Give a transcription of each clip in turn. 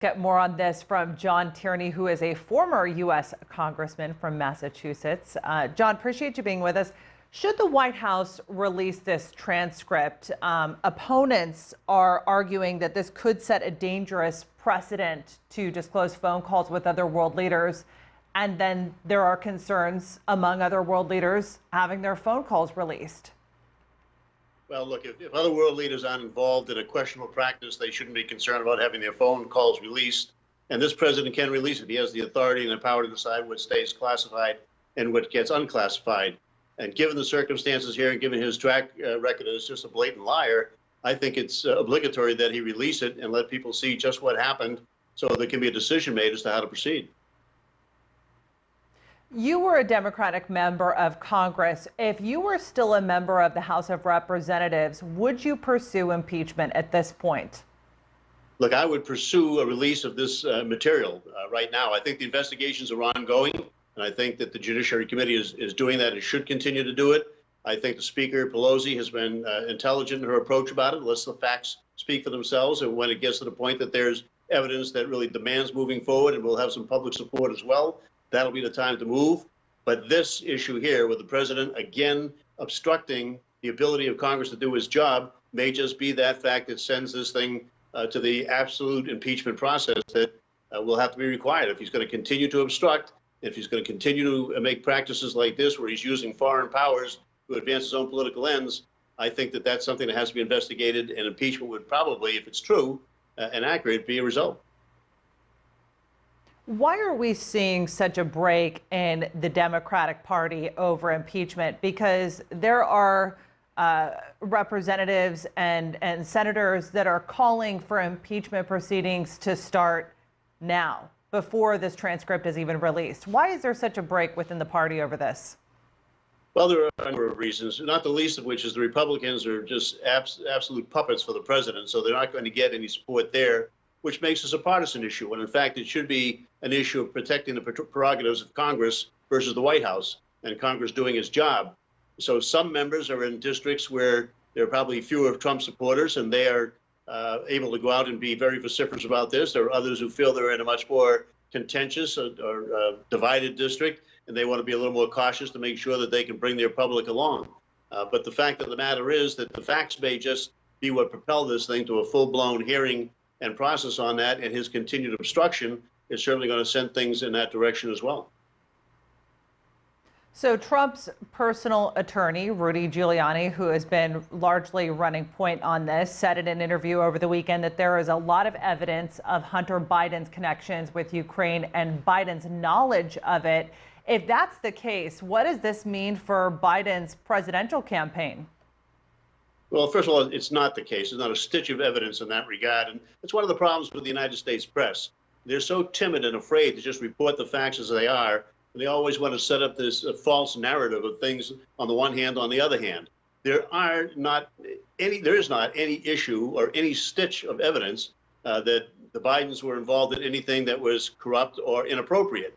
Get more on this from John Tierney, who is a former U.S. Congressman from Massachusetts. John, appreciate you being with us. Should the White House release this transcript, opponents are arguing that this could set a dangerous precedent to disclose phone calls with other world leaders. And then there are concerns among other world leaders having their phone calls released. Well, look, if other world leaders aren't involved in a questionable practice, they shouldn't be concerned about having their phone calls released. And this president can release it. He has the authority and the power to decide what stays classified and what gets unclassified. And given the circumstances here and given his track record as just a blatant liar, I think it's obligatory that he release it and let people see just what happened so there can be a decision made as to how to proceed. You were a Democratic member of Congress. If you were still a member of the House of Representatives, would you pursue impeachment at this point? Look, I would pursue a release of this material right now. I think the investigations are ongoing, and I think that the Judiciary Committee is doing that and should continue to do it. I think the Speaker, Pelosi, has been intelligent in her approach about it. Lets the facts speak for themselves, and when it gets to the point that there's evidence that really demands moving forward and will have some public support as well, that'll be the time to move. But this issue here with the president, again, obstructing the ability of Congress to do his job may just be that fact that sends this thing to the absolute impeachment process that will have to be required. If he's going to continue to obstruct, if he's going to continue to make practices like this where he's using foreign powers to advance his own political ends, I think that that's something that has to be investigated, and impeachment would probably, if it's true and accurate, be a result. Why are we seeing such a break in the Democratic Party over impeachment? Because there are representatives and senators that are calling for impeachment proceedings to start now, before this transcript is even released. Why is there such a break within the party over this? Well, there are a number of reasons, not the least of which is the Republicans are just absolute puppets for the president, so they're not going to get any support there, which makes this a partisan issue, when in fact it should be an issue of protecting the prerogatives of Congress versus the White House, and Congress doing its job. So some members are in districts where there are probably fewer Trump supporters, and they are able to go out and be very vociferous about this. There are others who feel they're in a much more contentious or divided district, and they want to be a little more cautious to make sure that they can bring their public along. But the fact of the matter is that the facts may just be what propelled this thing to a full-blown hearing and process on that, and his continued obstruction is certainly going to send things in that direction as well. So Trump's personal attorney, Rudy Giuliani, who has been largely running point on this, said in an interview over the weekend that there is a lot of evidence of Hunter Biden's connections with Ukraine and Biden's knowledge of it. If that's the case, what does this mean for Biden's presidential campaign? Well, first of all, it's not the case. There's not a stitch of evidence in that regard. And it's one of the problems with the United States press. They're so timid and afraid to just report the facts as they are. And they always want to set up this false narrative of things on the one hand, on the other hand. There is not any issue or any stitch of evidence that the Bidens were involved in anything that was corrupt or inappropriate.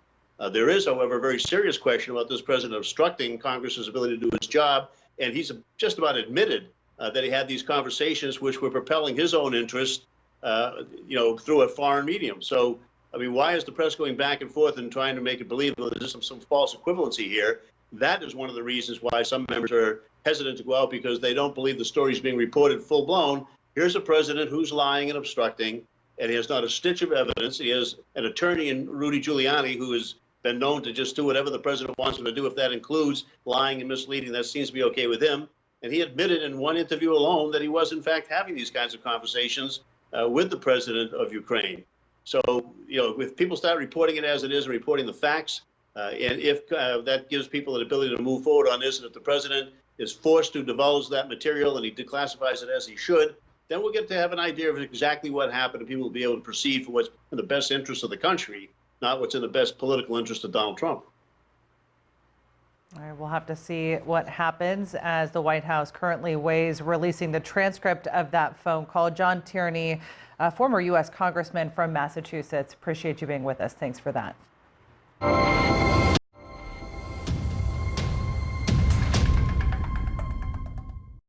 There is, however, a very serious question about this president obstructing Congress's ability to do its job. And he's just about admitted that he had these conversations which were propelling his own interest, through a foreign medium. So, I mean, why is the press going back and forth and trying to make it believe that there's some false equivalency here? That is one of the reasons why some members are hesitant to go out, because they don't believe the story is being reported full blown. Here's a president who's lying and obstructing, and he has not a stitch of evidence. He has an attorney in Rudy Giuliani who has been known to just do whatever the president wants him to do. If that includes lying and misleading, that seems to be okay with him. And he admitted in one interview alone that he was, in fact, having these kinds of conversations with the president of Ukraine. So, if people start reporting it as it is and reporting the facts, and if that gives people an ability to move forward on this, and if the president is forced to divulge that material and he declassifies it as he should, then we'll get to have an idea of exactly what happened, and people will be able to proceed for what's in the best interest of the country, not what's in the best political interest of Donald Trump. All right, we'll have to see what happens as the White House currently weighs releasing the transcript of that phone call. John Tierney, a former U.S. Congressman from Massachusetts, appreciate you being with us. Thanks for that.